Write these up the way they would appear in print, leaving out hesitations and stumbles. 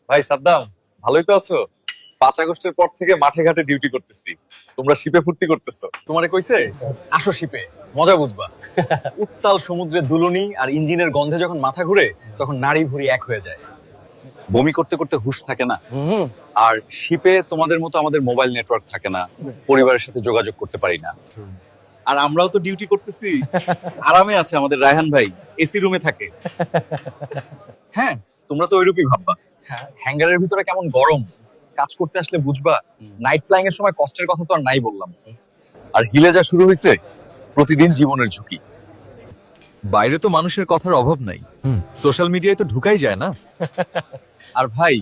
ভাই সাদ্দাম, ভালোই তো আছো? 5 আগস্টের পর থেকে মাঠে ঘাটে ডিউটি করতেছি, তোমরা শিপে ফুর্তি করতেছো। তোমারে কইছে আসো শিপে, মজা বুঝবা। উত্তাল সমুদ্রের দুলুনি আর ইঞ্জিনের গন্ধে যখন মাথা ঘুরে তখন নাড়ি ভুঁড়ি এক হয়ে যায়, বমি করতে করতে হুঁশ থাকে না। আর শিপে তোমাদের মতো আমাদের মোবাইল নেটওয়ার্ক থাকে না, পরিবারের সাথে যোগাযোগ করতে পারি না। আর আমরাও তো ডিউটি করতেছি, আরামে আছে আমাদের রায়হান ভাই, এসি রুমে থাকে। হ্যাঁ, তোমরা তো ওইরূপই ভাববা। হ্যাঙ্গারের ভিতরে কেমন গরম, কাজ করতে আসলে বুঝবা। নাইট ফ্লাইং এর সময় কষ্টের কথা তো আর নাই বললাম। আর হিলে যা শুরু হয়েছে, প্রতিদিন জীবনের ঝুঁকি। বাইরে তো মানুষের কথার অভাব নাই, সোশ্যাল মিডিয়ায় তো ঢুকাই যায় না। আর ভাই,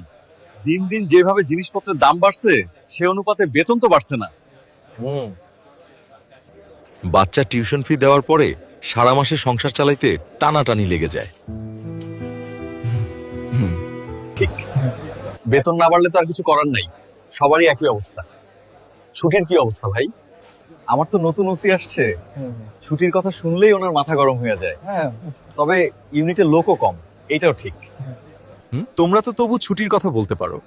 দিন দিন যেভাবে জিনিসপত্রের দাম বাড়ছে, সে অনুপাতে বেতন তো বাড়ছে না। বাচ্চা টিউশন ফি দেওয়ার পরে সারা মাসে সংসার চালাইতে টানাটানি লেগে যায়। ঠিক, বেতন না বাড়লে তো আর কিছু করার নাই, সবারই একই অবস্থা। ছুটির কি অবস্থা ভাই? আমার তো নতুন ওসি আসছে, ছুটির কথা শুনলেই ওনার মাথা গরম হয়ে যায়। তবে ইউনিটে লোকও কম, এটাও ঠিক। তোমরা তো তবু ছুটির কথা বলতে পারো।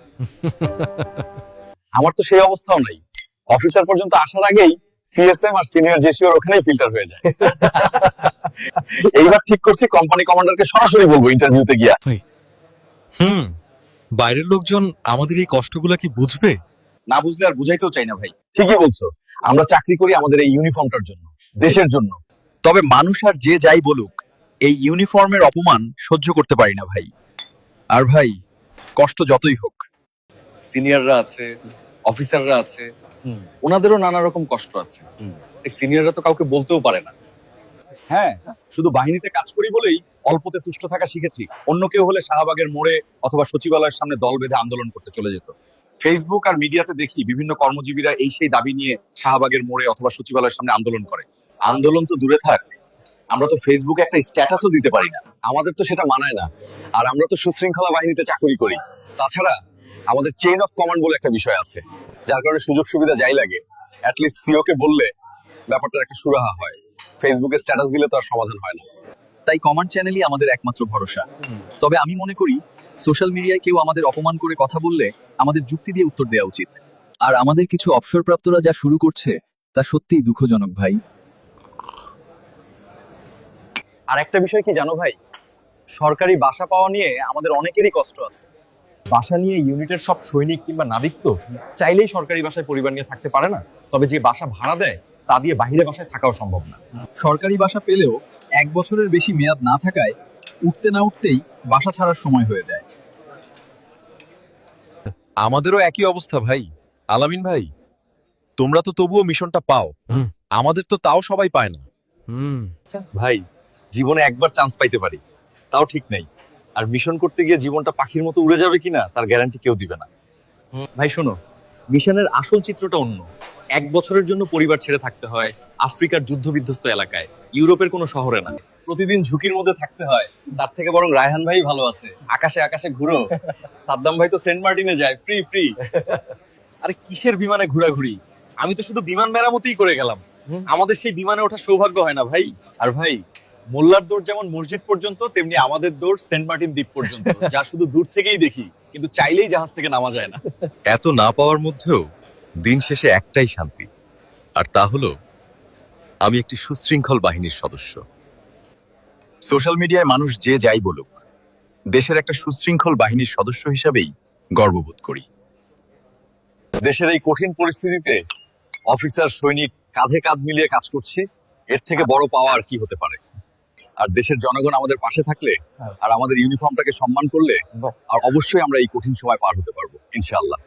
আমার তো সেই অবস্থাও নাই, অফিসার পর্যন্ত আসার আগেই সিএসএম আর সিনিয়র জেসিওর ওখানেই ফিল্টার হয়ে যায়। এইবার ঠিক করছি কোম্পানি কমান্ডারকে সরাসরি বলবো ইন্টারভিউতে গিয়া। বাইরের লোকজন আমাদের এই কষ্টগুলা কি বুঝবে? না বুঝলে আর বুঝাইতেও চাই না ভাই। ঠিকই বলছো, আমরা চাকরি করি আমাদের এই ইউনিফর্মটার জন্য, দেশের জন্য। তবে মানুষ আর যে যাই বলুক, এই ইউনিফর্মের অপমান সহ্য করতে পারি না ভাই। আর ভাই, কষ্ট যতই হোক, সিনিয়ররা আছে, অফিসাররা আছে, ওনাদেরও নানা রকম কষ্ট আছে। এই সিনিয়ররা তো কাউকে বলতেও পারে না। হ্যাঁ, শুধু বাহিনীতে কাজ করি বলেই অল্পতে তুষ্ট থাকা শিখেছি। অন্য কেউ হলে শাহবাগের মোড়ে অথবা সচিবালয়ের সামনে দল বেঁধে আন্দোলন করতে চলে যেত। ফেসবুক আর মিডিয়াতে দেখি বিভিন্ন কর্মজীবীরা এই সেই দাবি নিয়ে শাহবাগের মোড়ে অথবা সচিবালয়ের সামনে আন্দোলন করে। আন্দোলন তো দূরে থাক, আমরা তো ফেসবুকে একটা স্ট্যাটাসও দিতে পারি না। আমাদের তো সেটা মানায় না। আর আমরা তো সুশৃঙ্খলা বাহিনীতে চাকরি করি। তাছাড়া আমাদের চেইন অফ কমান্ড বলে একটা বিষয় আছে, যার কারণে সুযোগ সুবিধা যাই লাগে অ্যাটলিস্ট সিওকে বললে ব্যাপারটার একটা সুরাহা হয়। ফেসবুকে স্ট্যাটাস দিলে তো আর সমাধান হয় না। তাই কমান্ড চ্যানেলই আমাদের একমাত্র ভরসা। তবে আমি মনে করি সোশ্যাল মিডিয়ায় কেউ আমাদের অপমান করে কথা বললে আমাদের যুক্তি দিয়ে উত্তর দেওয়া উচিত। আর আমাদের কিছু অবসরপ্রাপ্তরা যা শুরু করছে তা সত্যিই দুঃখজনক ভাই। আর একটা বিষয় কি জানো ভাই, সরকারি বাসা পাওয়া নিয়ে আমাদের অনেকেরই কষ্ট আছে। বাসা নিয়ে ইউনিটের সব সৈনিক কিংবা নাবিক তো চাইলেই সরকারি বাসায় পরিবার নিয়ে থাকতে পারে না। তবে যে বাসা ভাড়া দেয় তা দিয়ে বাইরে বাসায় থাকাও সম্ভব না। সরকারি বাসা পেলেও 1 বছরের বেশি মেয়াদ না থাকায় উঠতে না উঠতেই বাসা ছাড়ার সময় হয়ে যায়। আমাদেরও একই অবস্থা ভাই। আলামিন ভাই, তোমরা তো তবুও মিশনটা পাও, আমাদের তো তাও সবাই পায় না। ভাই, জীবনে একবার চান্স পাইতে পারি, তাও ঠিক নেই। আর মিশন করতে গিয়ে জীবনটা পাখির মতো উড়ে যাবে কিনা তার গ্যারান্টি কেউ দিবে না। ভাই শোনো, মিশনের আসল চিত্রটা অন্য। 1 বছরের জন্য পরিবার ছেড়ে থাকতে হয় আফ্রিকার যুদ্ধবিধ্বস্ত এলাকায়, ইউরোপের কোনো শহরে না। প্রতিদিন ঝুঁকির মধ্যে থাকতে হয়। তার থেকে বরং রায়হান ভাই ভালো আছে, আকাশে আকাশে ঘুরো। সাদ্দাম ভাই তো সেন্ট মার্টিনে যায় ফ্রি ফ্রি। আরে কিসের বিমানে ঘোরাঘুরি, আমি তো শুধু বিমান মেরামতিই করে গেলাম। আমাদের সেই বিমানে ওঠার সৌভাগ্য হয় না ভাই। আর ভাই, মোল্লার দৌড় যেমন মসজিদ পর্যন্ত, তেমনি আমাদের দৌড় সেন্ট মার্টিন দ্বীপ পর্যন্ত, যা শুধু দূর থেকেই দেখি, কিন্তু চাইলেই জাহাজ থেকে নামা যায় না। এত না পাওয়ার মধ্যেও দিন শেষে একটাই শান্তি, আর তা হলো আমি একটি সুশৃঙ্খল বাহিনীর সদস্য। সোশ্যাল মিডিয়ায় মানুষ যে যাই বলুক, দেশের একটা সুশৃঙ্খল বাহিনীর সদস্য হিসাবেই গর্ববোধ করি। দেশের এই কঠিন পরিস্থিতিতে অফিসার সৈনিক কাঁধে কাঁধ মিলিয়ে কাজ করছি, এর থেকে বড় পাওয়া আর কি হতে পারে। আর দেশের জনগণ আমাদের পাশে থাকলে আর আমাদের ইউনিফর্মটাকে সম্মান করলে, আর অবশ্যই আমরা এই কঠিন সময় পার হতে পারবো ইনশাআল্লাহ।